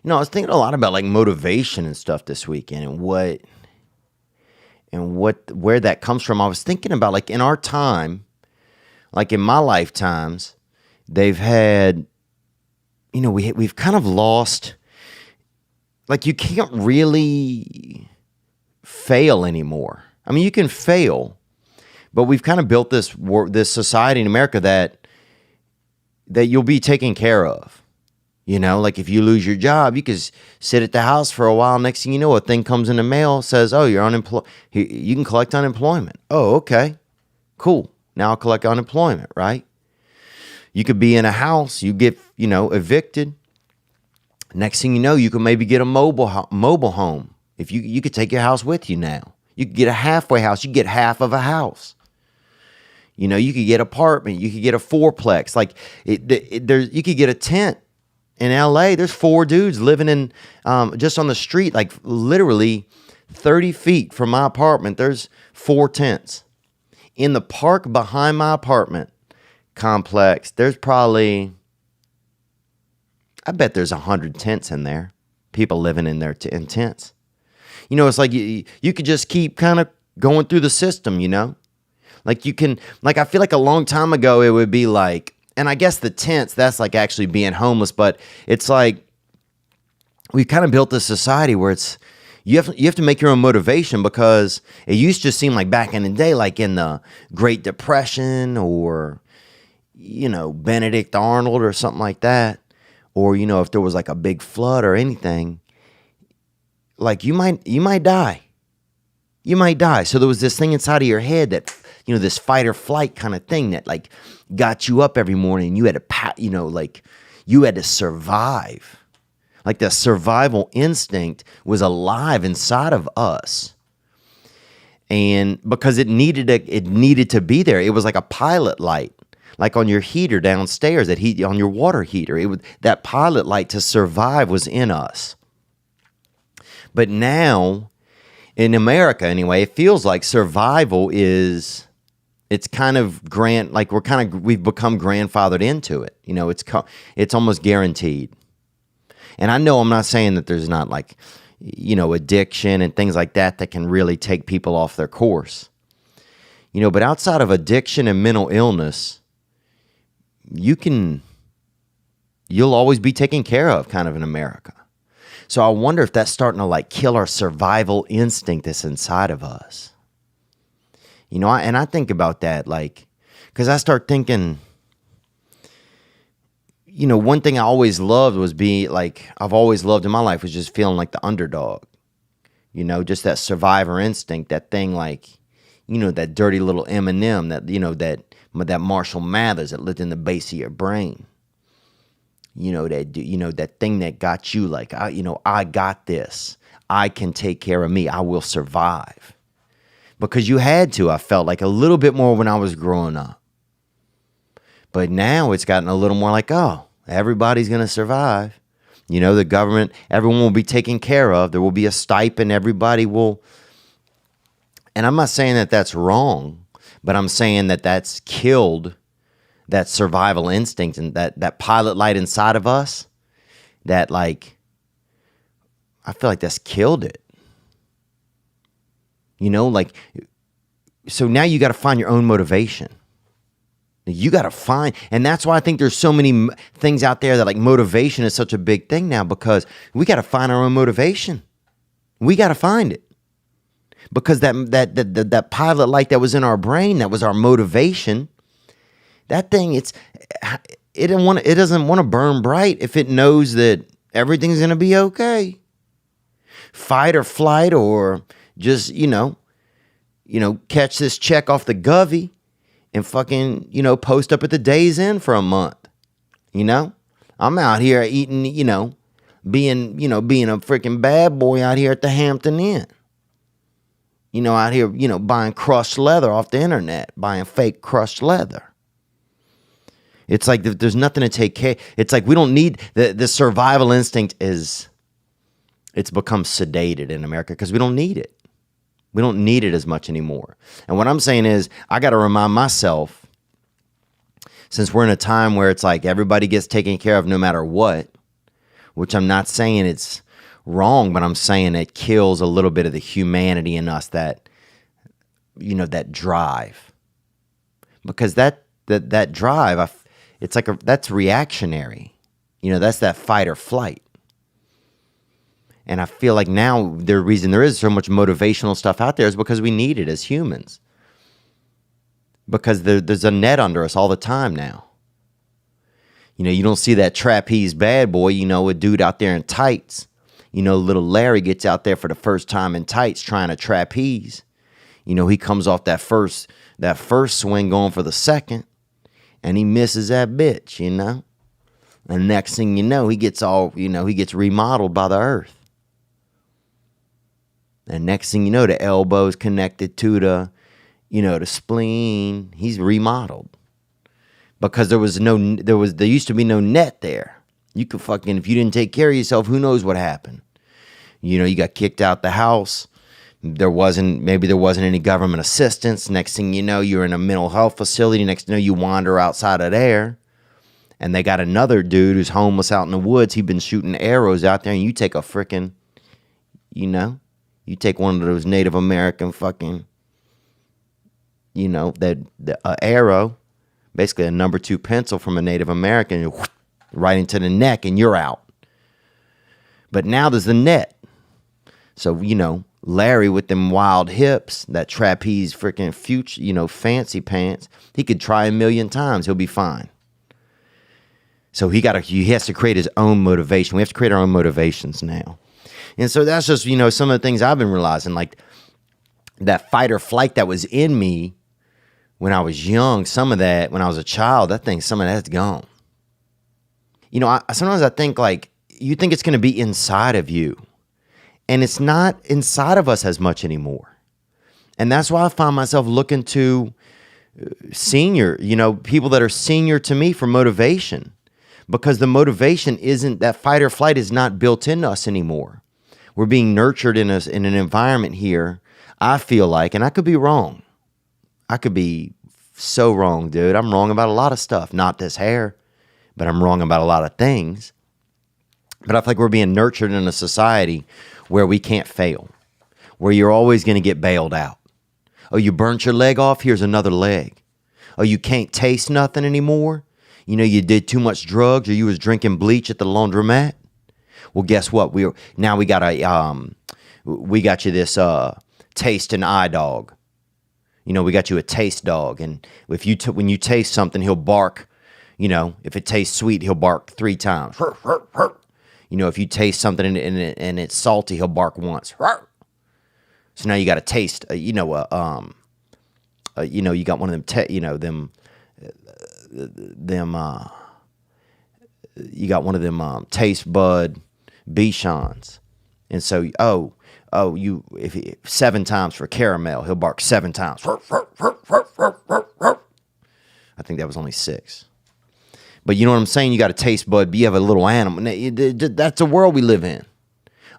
I was thinking a lot about like motivation and stuff this weekend where that comes from. I was thinking about like in our time, like in my lifetimes, they've had, we've kind of lost, like you can't really fail anymore. I mean, you can fail, but we've kind of built this society in America that you'll be taken care of. Like if you lose your job, you could sit at the house for a while. Next thing you know, a thing comes in the mail, says, "Oh, you're unemployed. You can collect unemployment." Oh, okay, cool. Now I'll collect unemployment, right? You could be in a house, you get, evicted. Next thing you know, you can maybe get a mobile home. If you could take your house with you now. You could get a halfway house. You could get half of a house. You could get an apartment. You could get a fourplex. Like you could get a tent. In LA, there's 4 dudes living in just on the street, like literally 30 feet from my apartment. There's 4 tents. In the park behind my apartment complex, there's probably, I bet there's 100 tents in there. People living in there in tents. It's like you could just keep kind of going through the system, Like you can, like I feel like a long time ago it would be like, and I guess the tents, that's like actually being homeless, but it's like we've kind of built this society where it's you have to make your own motivation, because it used to seem like back in the day, like in the Great Depression or Benedict Arnold or something like that, or if there was like a big flood or anything, like you might die. You might die. So there was this thing inside of your head that this fight or flight kind of thing that like got you up every morning. You had to, like you had to survive. Like the survival instinct was alive inside of us. And because it needed to be there. It was like a pilot light, like on your heater downstairs, on your water heater. That pilot light to survive was in us. But now, in America anyway, it feels like survival it's kind of we've become grandfathered into it. It's almost guaranteed. And I know I'm not saying that there's not like, addiction and things like that can really take people off their course. But outside of addiction and mental illness, you'll always be taken care of kind of in America. So I wonder if that's starting to like kill our survival instinct that's inside of us. And I think about that, like, because I start thinking, one thing I always loved was I've always loved in my life was just feeling like the underdog, just that survivor instinct, that thing like, that dirty little M&M that Marshall Mathers that lived in the base of your brain. That thing that got you like, I got this. I can take care of me. I will survive. Because you had to, I felt like a little bit more when I was growing up. But now it's gotten a little more like, oh, everybody's going to survive. The government, everyone will be taken care of. There will be a stipend. Everybody will. And I'm not saying that that's wrong, but I'm saying that that's killed that survival instinct and that pilot light inside of us. That like, I feel like that's killed it. So now you got to find your own motivation. You got to find, and that's why I think there's so many things out there that like motivation is such a big thing now, because we got to find our own motivation. We got to find it, because that pilot light that was in our brain, that was our motivation. That thing, it doesn't want to burn bright if it knows that everything's going to be okay. Fight or flight, or just, catch this check off the govy and fucking, post up at the Days Inn for a month. I'm out here eating, being a freaking bad boy out here at the Hampton Inn. Out here, buying crushed leather off the internet, buying fake crushed leather. It's like there's nothing to take care. It's like we don't need the survival instinct it's become sedated in America because we don't need it. We don't need it as much anymore. And what I'm saying is I got to remind myself, since we're in a time where it's like everybody gets taken care of no matter what, which I'm not saying it's wrong, but I'm saying it kills a little bit of the humanity in us, that, that drive. Because that drive, it's like that's reactionary. That's that fight or flight. And I feel like now the reason there is so much motivational stuff out there is because we need it as humans. Because there's a net under us all the time now. You don't see that trapeze bad boy, a dude out there in tights. Little Larry gets out there for the first time in tights trying to trapeze. He comes off that first swing going for the second, and he misses that bitch, And next thing you know, he gets remodeled by the earth. And next thing you know, the elbow's connected to the spleen. He's remodeled. Because there used to be no net there. You could if you didn't take care of yourself, who knows what happened. You got kicked out the house. Maybe there wasn't any government assistance. Next thing you know, you're in a mental health facility. Next thing you know, you wander outside of there. And they got another dude who's homeless out in the woods. He's been shooting arrows out there, and you take a freaking, you take one of those Native American fucking, arrow, basically a number 2 pencil from a Native American, right into the neck, and you're out. But now there's the net. So, Larry with them wild hips, that trapeze freaking future, fancy pants, he could try 1,000,000 times. He'll be fine. So he has to create his own motivation. We have to create our own motivations now. And so that's just, some of the things I've been realizing, like that fight or flight that was in me when I was young, some of that when I was a child, some of that's gone. Sometimes I think like, you think it's going to be inside of you, and it's not inside of us as much anymore. And that's why I find myself looking to senior, people that are senior to me for motivation, because the motivation isn't, that fight or flight is not built into us anymore. We're being nurtured in an environment here, I feel like, and I could be wrong. I could be so wrong, dude. I'm wrong about a lot of stuff. Not this hair, but I'm wrong about a lot of things. But I feel like we're being nurtured in a society where we can't fail, where you're always going to get bailed out. Oh, you burnt your leg off? Here's another leg. Oh, you can't taste nothing anymore? You did too much drugs, or you was drinking bleach at the laundromat? Well, guess what? We got you this taste and eye dog. We got you a taste dog, and if when you taste something, he'll bark. If it tastes sweet, he'll bark 3 times. If you taste something and it's salty, he'll bark once. So now you got to taste. You got one of them. You got one of them taste bud Bichons, and so if 7 times for caramel, he'll bark 7 times. I think that was only 6. But you know what I'm saying? You got a taste bud, but you have a little animal. That's the world we live in.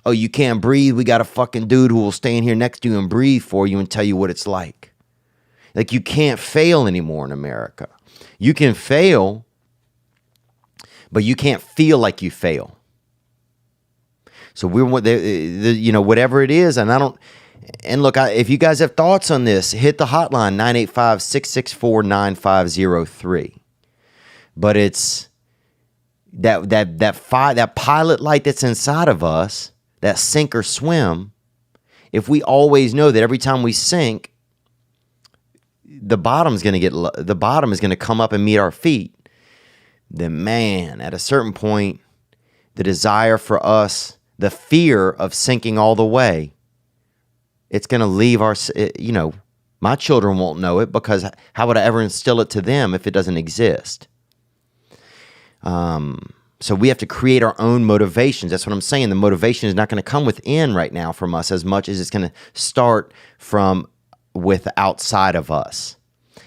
Oh, you can't breathe? We got a fucking dude who will stand here next to you and breathe for you and tell you what it's like. Like, you can't fail anymore in America. You can fail, but you can't feel like you fail. So whatever it is, and look, if you guys have thoughts on this, hit the hotline, 985-664-9503. But it's that pilot light that's inside of us, that sink or swim. If we always know that every time we sink, the bottom is going to come up and meet our feet, then man, at a certain point, the desire for us, the fear of sinking all the way, it's going to leave my children won't know it, because how would I ever instill it to them if it doesn't exist? So we have to create our own motivations. That's what I'm saying. The motivation is not going to come within right now from us as much as it's going to start with outside of us.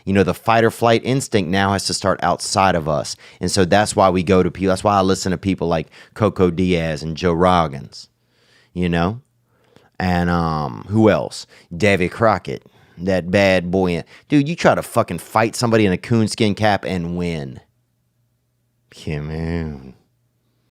The fight or flight instinct now has to start outside of us. And so that's why we go to people. That's why I listen to people like Coco Diaz and Joe Roggins, and who else? Davy Crockett, that bad boy. Dude, you try to fucking fight somebody in a coonskin cap and win. Yeah, man.